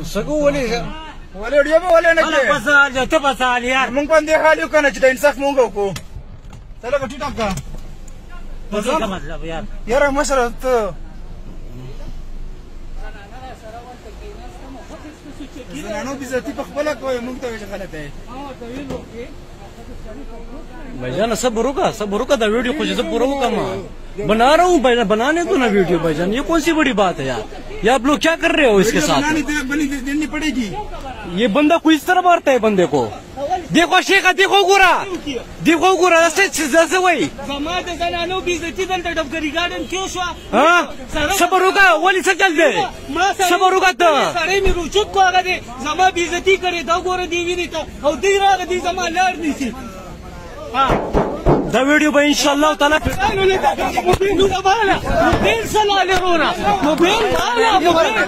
سګو ولې ویډیو به ولې نه کوي پسال ته پسال یار مونږ باندې حال یو کنه چې د انصاف مونږ وکړو تله غټی ټاکا څه مطلب یار یاره مسره ته زنانو بیزتی په خپل کوي مونږ ته ویل غلط دی भाईजान सब रुका था वीडियो कुछ सब पूरा होगा बना रहा हूँ भाईजान बनाने दो ना वीडियो भाईजान ये कौन सी बड़ी बात है यार ये आप लोग क्या कर रहे हो इसके साथ देनी पड़ेगी ये बंदा कोई इस तरह मारता है बंदे को देखो शेखा देखो गोरा जैसे वही सब रुका वली से चल दे सब रुका तो जमा बेइज्जती करे दा गोरा देवी नहीं था और दी राग दी जमा लड़ नहीं थी दा वीडियो भाई इंशाल्लाह ताला मोबाइल